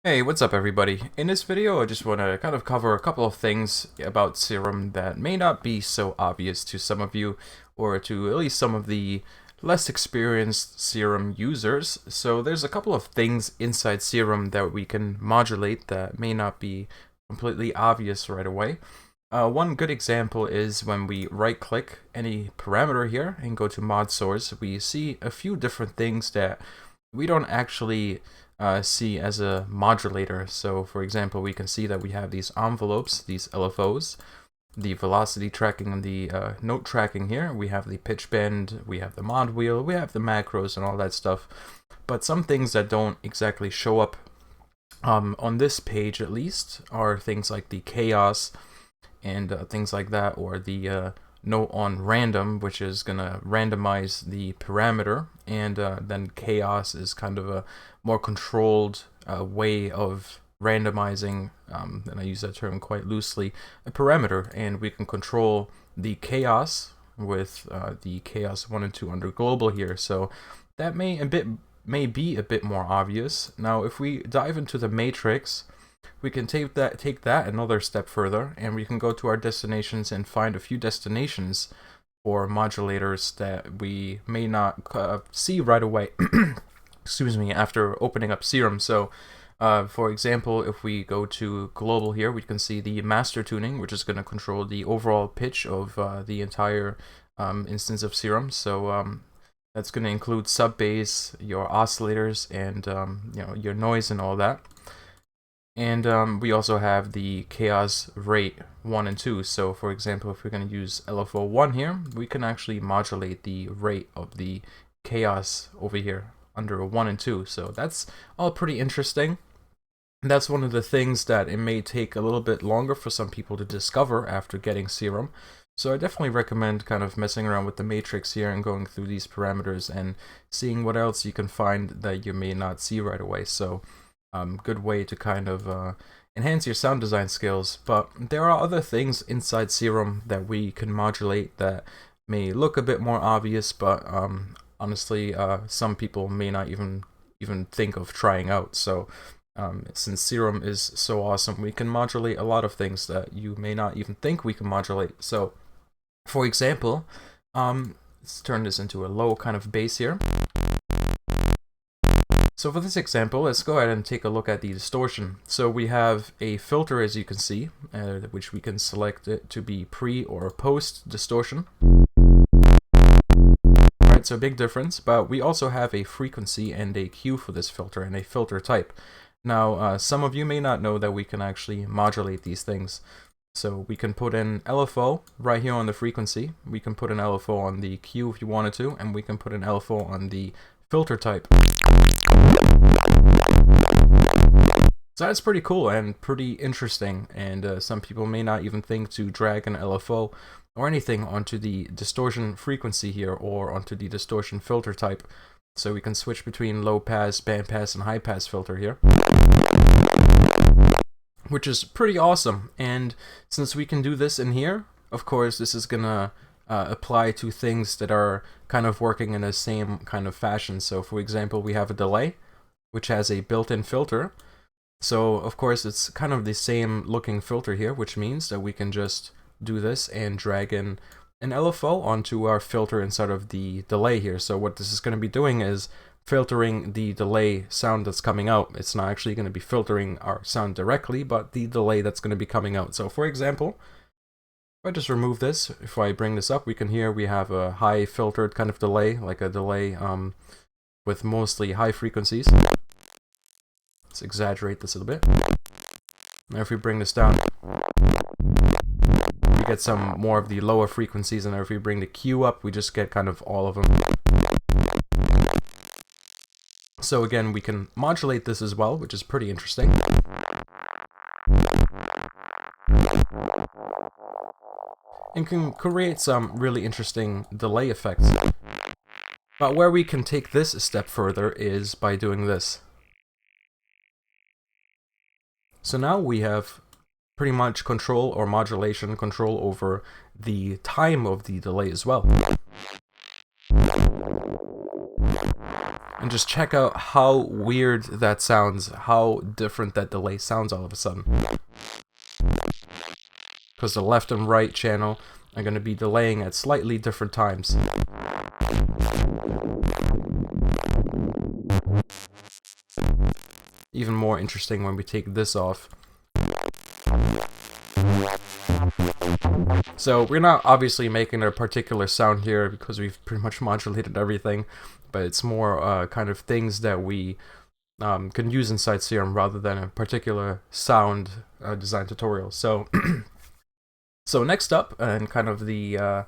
Hey, what's up everybody? In this video I just want to kind of cover a couple of things about Serum that may not be so obvious to some of you, or to at least some of the less experienced Serum users. So there's a couple of things inside Serum that we can modulate that may not be completely obvious right away. One good example is when we right click any parameter here and go to mod source, we see a few different things that we don't actually see as a modulator. So for example, we can see that we have these envelopes, these LFOs, the velocity tracking and the note tracking here. We have the pitch bend, we have the mod wheel, we have the macros and all that stuff. But some things that don't exactly show up on this page at least are things like the chaos and things like that, or the note on random, which is gonna randomize the parameter, and then chaos is kind of a more controlled way of randomizing, and I use that term quite loosely, a parameter, and we can control the chaos with the chaos 1 and 2 under global here. So that may be a bit more obvious. Now if we dive into the matrix, we can take that another step further, and we can go to our destinations and find a few destinations for modulators that we may not see right away excuse me, after opening up Serum. So for example, if we go to global here, we can see the master tuning, which is going to control the overall pitch of the entire instance of Serum. So that's going to include sub bass, your oscillators, and your noise and all that. And we also have the chaos rate 1 and 2. So for example, if we're going to use LFO 1 here, we can actually modulate the rate of the chaos over here under 1 and 2. So that's all pretty interesting. And that's one of the things that it may take a little bit longer for some people to discover after getting Serum. So I definitely recommend kind of messing around with the matrix here and going through these parameters and seeing what else you can find that you may not see right away. So good way to kind of enhance your sound design skills. But there are other things inside Serum that we can modulate that may look a bit more obvious, but honestly, some people may not even think of trying out. So since Serum is so awesome, we can modulate a lot of things that you may not even think we can modulate. So for example, let's turn this into a low kind of bass here. So for this example, let's go ahead and take a look at the distortion. So we have a filter, as you can see, which we can select it to be pre or post distortion. Alright, so big difference, but we also have a frequency and a Q for this filter and a filter type. Now, some of you may not know that we can actually modulate these things. So we can put in LFO right here on the frequency, we can put an LFO on the Q if you wanted to, and we can put an LFO on the filter type. So that's pretty cool and pretty interesting, and some people may not even think to drag an LFO or anything onto the distortion frequency here or onto the distortion filter type. So we can switch between low pass, band pass, and high pass filter here, which is pretty awesome. And since we can do this in here, of course this is gonna apply to things that are kind of working in the same kind of fashion. So for example, we have a delay which has a built-in filter. So of course it's kind of the same looking filter here, which means that we can just do this and drag in an LFO onto our filter inside of the delay here. So what this is going to be doing is filtering the delay sound that's coming out. It's not actually going to be filtering our sound directly, but the delay that's going to be coming out. So for example, if I just remove this, if I bring this up, we can hear we have a high filtered kind of delay, like a delay with mostly high frequencies. Let's exaggerate this a little bit. Now if we bring this down, we get some more of the lower frequencies, and if we bring the Q up, we just get kind of all of them. So again, we can modulate this as well, which is pretty interesting. And can create some really interesting delay effects. But where we can take this a step further is by doing this. So now we have pretty much control or modulation control over the time of the delay as well. And just check out how weird that sounds, how different that delay sounds all of a sudden. Because the left and right channel are going to be delaying at slightly different times. Even more interesting when we take this off. So we're not obviously making a particular sound here because we've pretty much modulated everything, but it's more kind of things that we can use inside Serum rather than a particular sound design tutorial. So, so next up, and kind of the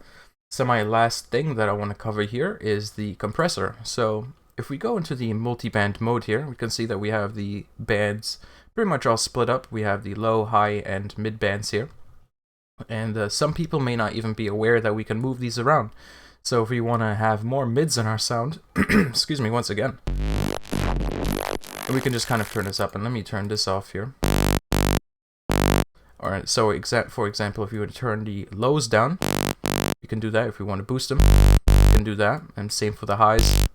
semi-last thing that I want to cover here is the compressor. So if we go into the multi-band mode here, we can see that we have the bands pretty much all split up. We have the low, high, and mid bands here. And some people may not even be aware that we can move these around. So if we want to have more mids in our sound, excuse me once again, we can just kind of turn this up, and let me turn this off here. Alright, so for example, if you were to turn the lows down, you can do that. If we want to boost them, you can do that, and same for the highs.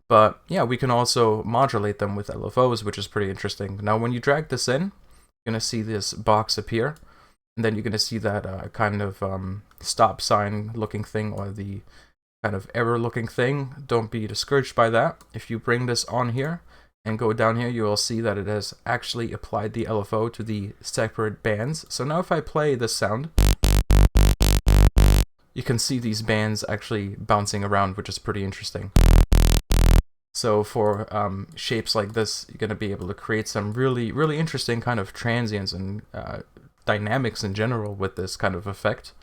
But yeah, we can also modulate them with LFOs, which is pretty interesting. Now when you drag this in, you're going to see this box appear. And then you're going to see that kind of stop sign looking thing, or the kind of error looking thing. Don't be discouraged by that. If you bring this on here and go down here, you will see that it has actually applied the LFO to the separate bands. So now if I play this sound, you can see these bands actually bouncing around, which is pretty interesting. So for shapes like this, you're going to be able to create some really, really interesting kind of transients and dynamics in general with this kind of effect.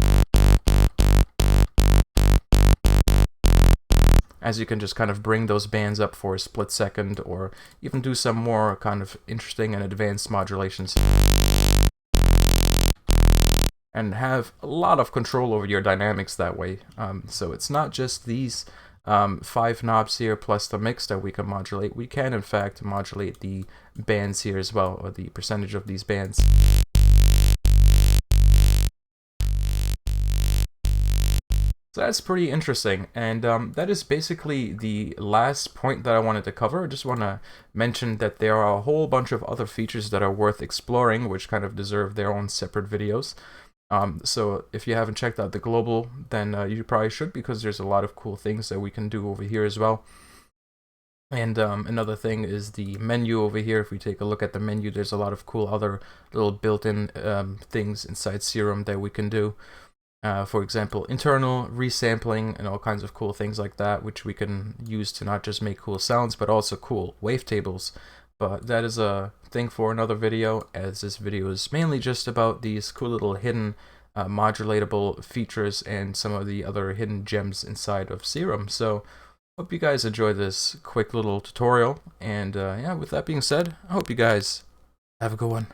As you can just kind of bring those bands up for a split second, or even do some more kind of interesting and advanced modulations. And have a lot of control over your dynamics that way. So it's not just these 5 knobs here plus the mix that we can modulate. We can in fact modulate the bands here as well, or the percentage of these bands. So that's pretty interesting, and that is basically the last point that I wanted to cover. I just want to mention that there are a whole bunch of other features that are worth exploring, which kind of deserve their own separate videos. So if you haven't checked out the global, then you probably should, because there's a lot of cool things that we can do over here as well. And another thing is the menu over here. If we take a look at the menu, there's a lot of cool other little built-in things inside Serum that we can do. For example, internal resampling and all kinds of cool things like that, which we can use to not just make cool sounds, but also cool wavetables. But that is a thing for another video, as this video is mainly just about these cool little hidden modulatable features and some of the other hidden gems inside of Serum. So hope you guys enjoyed this quick little tutorial, and yeah, with that being said, I hope you guys have a good one.